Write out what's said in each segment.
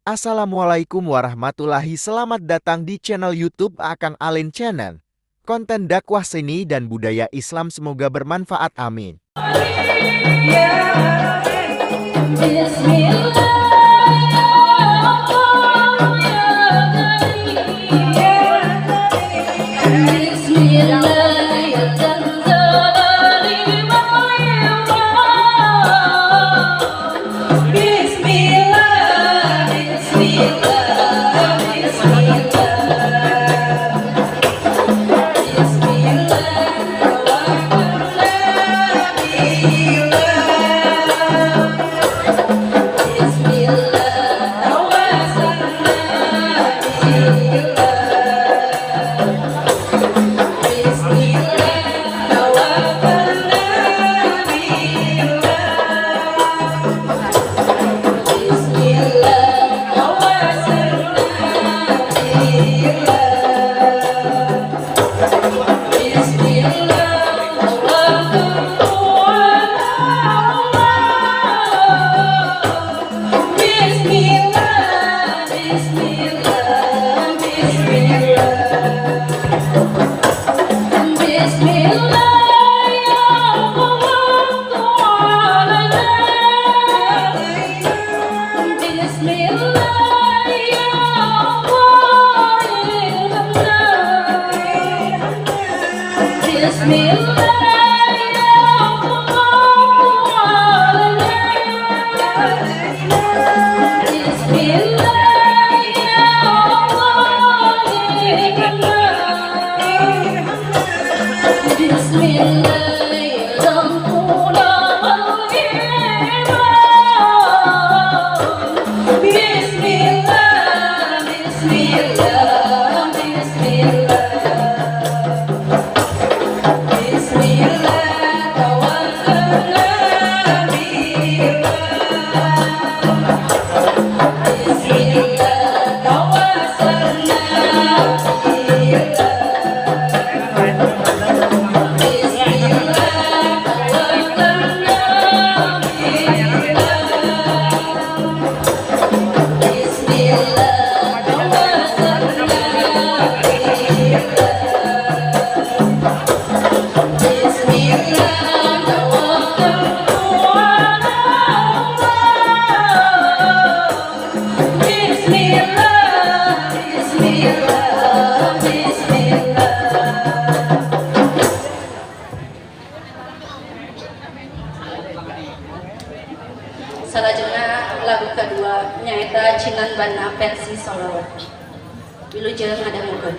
Assalamualaikum warahmatullahi. Selamat datang di channel YouTube Akang Alin Channel. Konten dakwah seni dan budaya Islam semoga bermanfaat. Amin. Selanjutnya lagu kedua nyaita Cinan Bana versi Solawat. Wilujeng ada mungkin.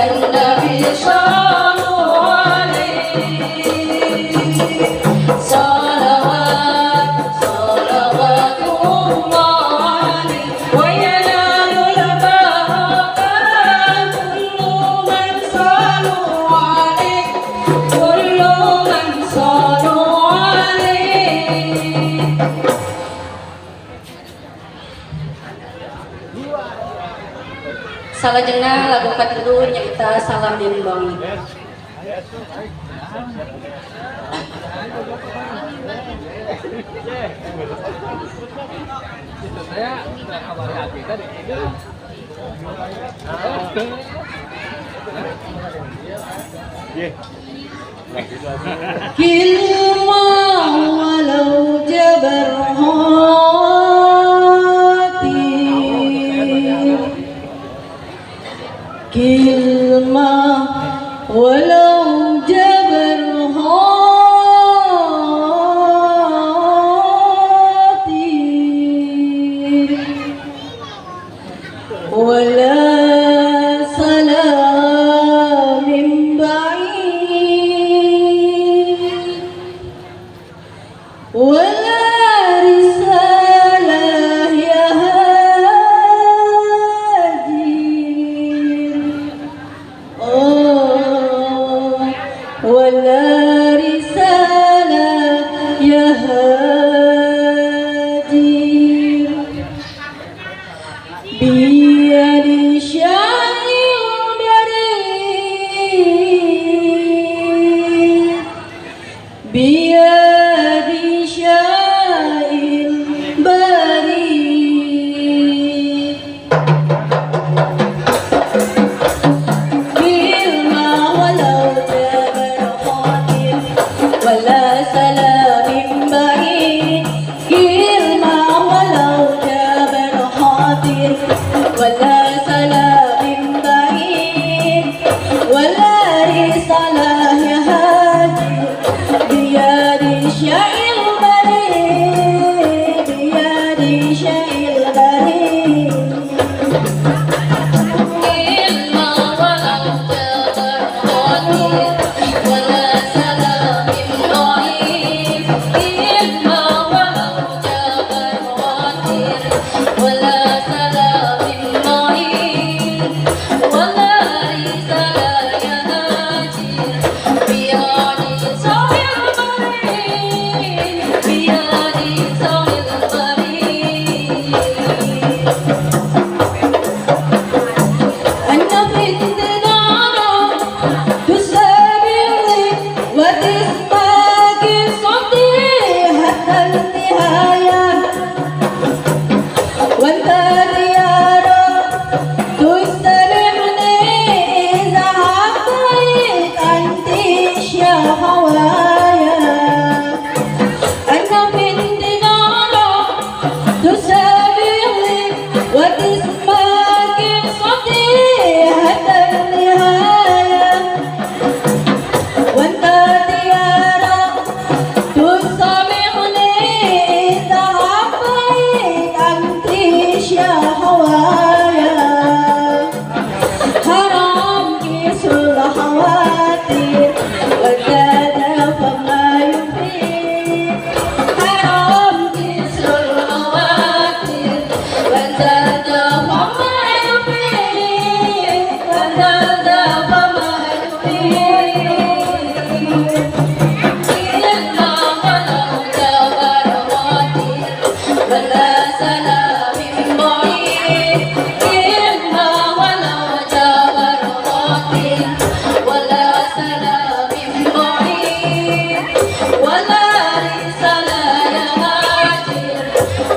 النبي صلوا عليه صلوات صلوات الله عليه وينال البركات كل من صلوا عليه كل من صلوا عليه. Salajengna lagu katilu nyaita salam bimbang. Kilma walau jabar hati, kilma walau jabar hati, wala salam min ba'id, wala risalah ya hajir, oh wala risalah ya hajir, biyadi syair barid, biyadi syair barid, kilma walau jabar khatir wala salamin ba'id, kilma walau jabar khatir wala salamin ba'id, wala risalah ya hajir, biyadi syair barid, biyadi syair barid. Kilma walau jabar khatir wala salamin ba'id, kilma walau jabar khatir wala salamin ba'id, wala risalah ya hajir, biyadi syair barid, biyadi syair barid. أنا في النار تسابقني وتسمعك صوتي حتى النهاية، وأنت ديارة تستمعني إذا عبيت أنتش يا هوايا. أنا في النار تسابقني وتسمعك صوتي حتى النهاية، وأنت ديارة تسامحني إذا عبيت أنتش يا هوايا. حرام كسر الخواتير وزاد فما يفيد، حرام كسر الخواتير وزاد فما يفيد، وزاد فما يفيد. كلمة ولو جبر خاطر ولا سلام بعيد، كلمة ولو جبر خاطر ولا سلام بعيد، ولا رسالة يا هاجر،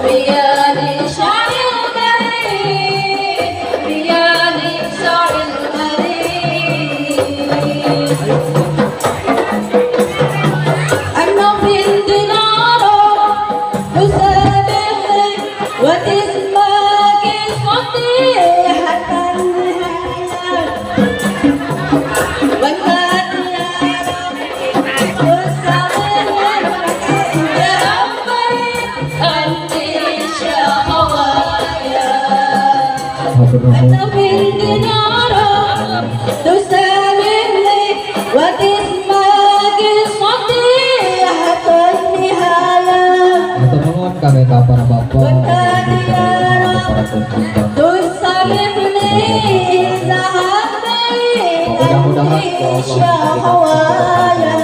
بياني شاعر بريد، بياني شاعر بريد. أنا في النار تسابقني وتسمعك صوتي حتى النهاية، وأنت ديارة تسامحني يا عبيت أنتش يا هوايا. أنا في النار تسامحني وتسمع قصتي حتى النهاية Mohon kami para bapak, para peserta. تسامحني إذا Mudah-mudahan همي شهوايا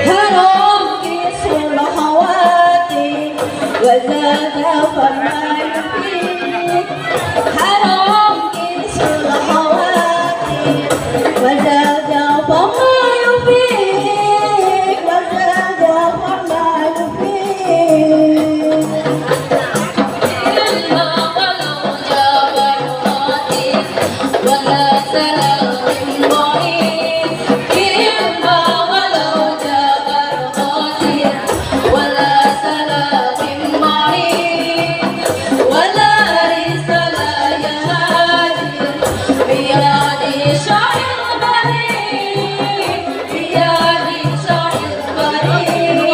حرام كسر خواتي وزاد فما يفيد حرام كسر خواتي وزاد فما يفيد وزاد فما يفيد ولا سلام معين إما ولو جبر قاتل ولا سلام معين ولا رسالة يهادي بيادي شاعر بريء بيادي شاعر بريء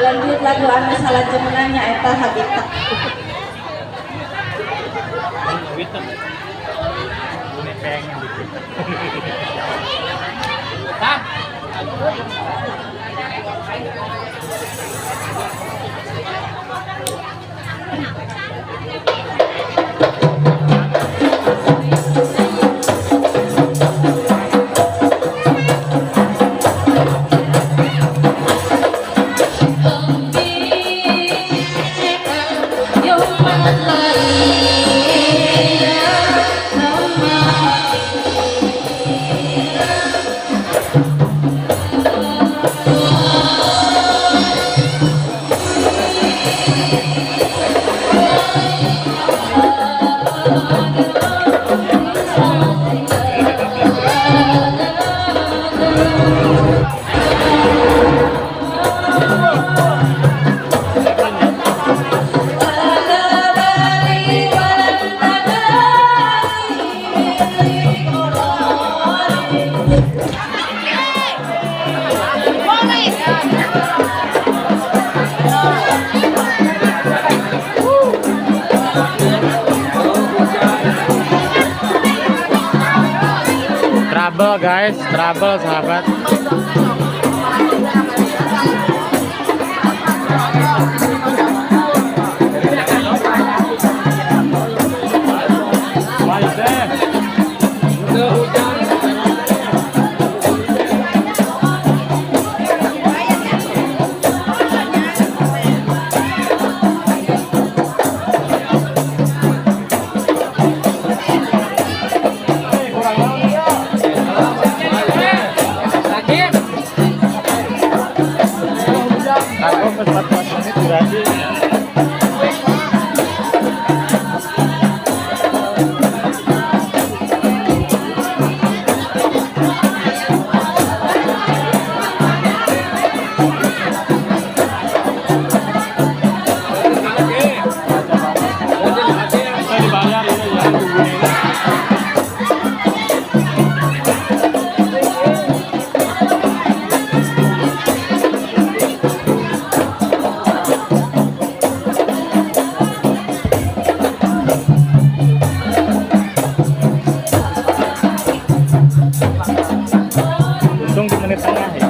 Lanjut lagu anu salah jemenangnya eta Habitat. Trouble guys, trouble sahabat. Untung di menit tengah ya.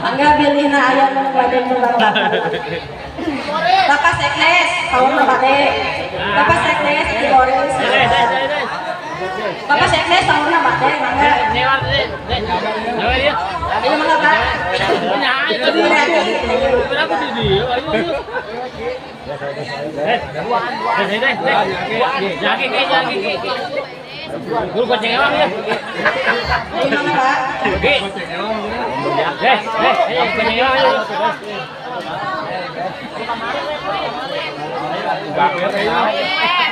Angga bilihna aya nu bade pulang Bapak Seknes, tahun bade. Bapak Seknes di Boris. Bapak Seknes tahun bade, mangga. Ini mangga Pak. Berapa di dia? Ayo. Guru goceng ewang ya. Dari mana Pak? Oke. Goceng ewang ya.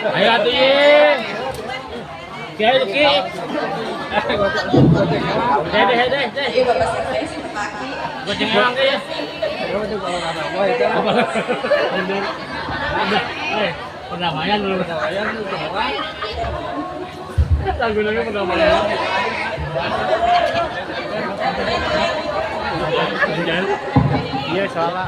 Ayo atuh ye. Kiai Ki. Deh. Iya Bapak Sekretaris Kaki. Goceng ewang ya. Perdamaian dulu. Lagu-lagu perdamaian. Iya salah.